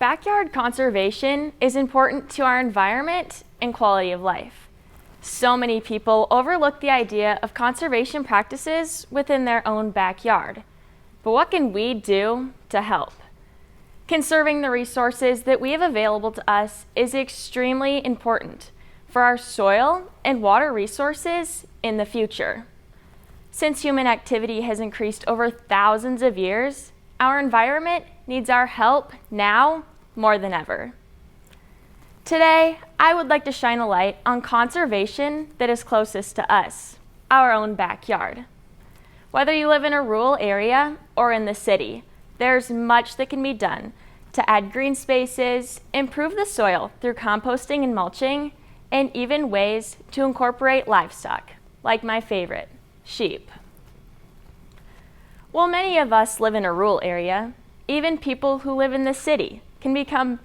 Backyard conservation is important to our environment and quality of life. So many people overlook the idea of conservation practices within their own backyard. But what can we do to help? Conserving the resources that we have available to us is extremely important for our soil and water resources in the future. Since human activity has increased over thousands of years, our environment needs our help now more than ever. Today, I would like to shine a light on conservation that is closest to us, our own backyard. Whether you live in a rural area or in the city, there's much that can be done to add green spaces, improve the soil through composting and mulching, and even ways to incorporate livestock, like my favorite, sheep. While many of us live in a rural area, even people who live in the city can become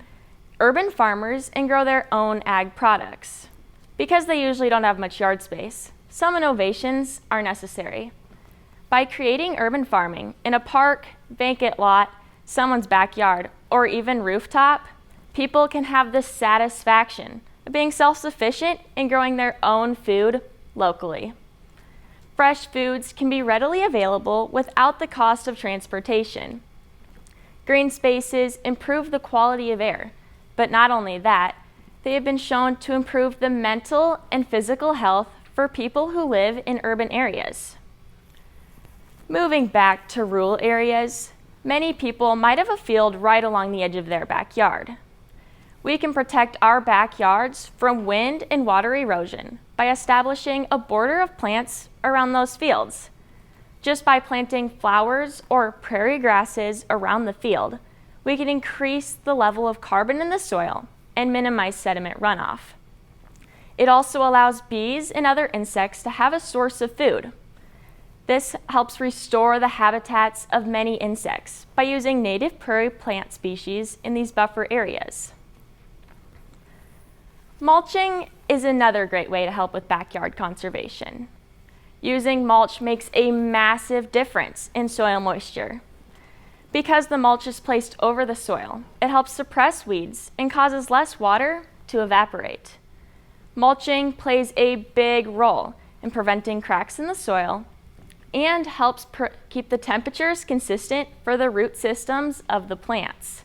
urban farmers and grow their own ag products. Because they usually don't have much yard space, some innovations are necessary. By creating urban farming in a park, vacant lot, someone's backyard, or even rooftop, people can have the satisfaction of being self-sufficient and growing their own food locally. Fresh foods can be readily available without the cost of transportation. Green spaces improve the quality of air, but not only that, they have been shown to improve the mental and physical health for people who live in urban areas. Moving back to rural areas, many people might have a field right along the edge of their backyard. We can protect our backyards from wind and water erosion by establishing a border of plants around those fields. Just by planting flowers or prairie grasses around the field, we can increase the level of carbon in the soil and minimize sediment runoff. It also allows bees and other insects to have a source of food. This helps restore the habitats of many insects by using native prairie plant species in these buffer areas. Mulching is another great way to help with backyard conservation. Using mulch makes a massive difference in soil moisture. Because the mulch is placed over the soil, it helps suppress weeds and causes less water to evaporate. Mulching plays a big role in preventing cracks in the soil and helps keep the temperatures consistent for the root systems of the plants.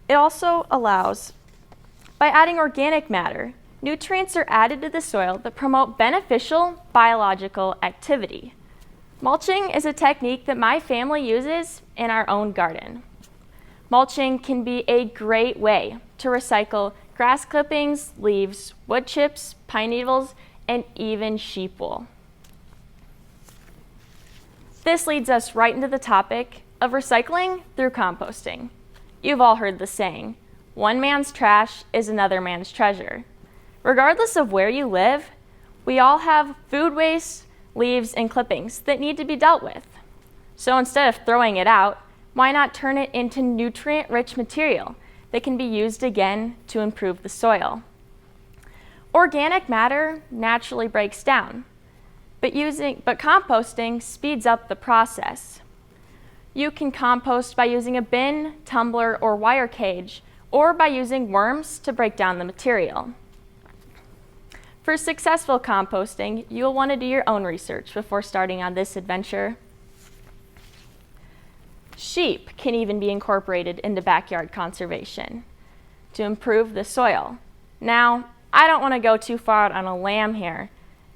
It also allows, by adding organic matter, nutrients are added to the soil that promote beneficial biological activity. Mulching is a technique that my family uses in our own garden. Mulching can be a great way to recycle grass clippings, leaves, wood chips, pine needles, and even sheep wool. This leads us right into the topic of recycling through composting. You've all heard the saying, one man's trash is another man's treasure. Regardless of where you live, we all have food waste, leaves, and clippings that need to be dealt with. So instead of throwing it out, why not turn it into nutrient-rich material that can be used again to improve the soil? Organic matter naturally breaks down, but composting speeds up the process. You can compost by using a bin, tumbler, or wire cage, or by using worms to break down the material. For successful composting, you'll want to do your own research before starting on this adventure. Sheep can even be incorporated into backyard conservation to improve the soil. Now, I don't want to go too far out on a limb here,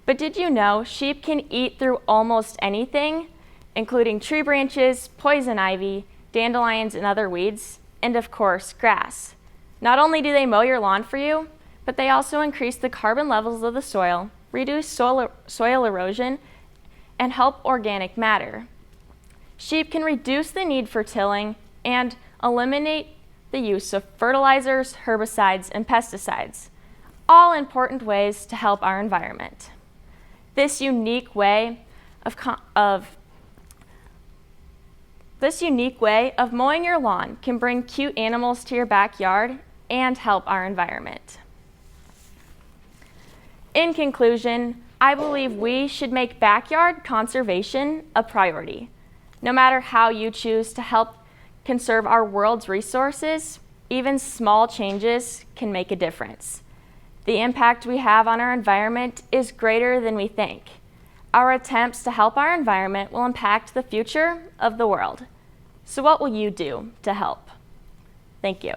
but did you know sheep can eat through almost anything, including tree branches, poison ivy, dandelions, and other weeds, and of course, grass. Not only do they mow your lawn for you, but they also increase the carbon levels of the soil, reduce soil erosion, and help organic matter. Sheep can reduce the need for tilling and eliminate the use of fertilizers, herbicides, and pesticides, all important ways to help our environment. This unique way of mowing your lawn can bring cute animals to your backyard and help our environment. In conclusion, I believe we should make backyard conservation a priority. No matter how you choose to help conserve our world's resources, even small changes can make a difference. The impact we have on our environment is greater than we think. Our attempts to help our environment will impact the future of the world. So what will you do to help? Thank you.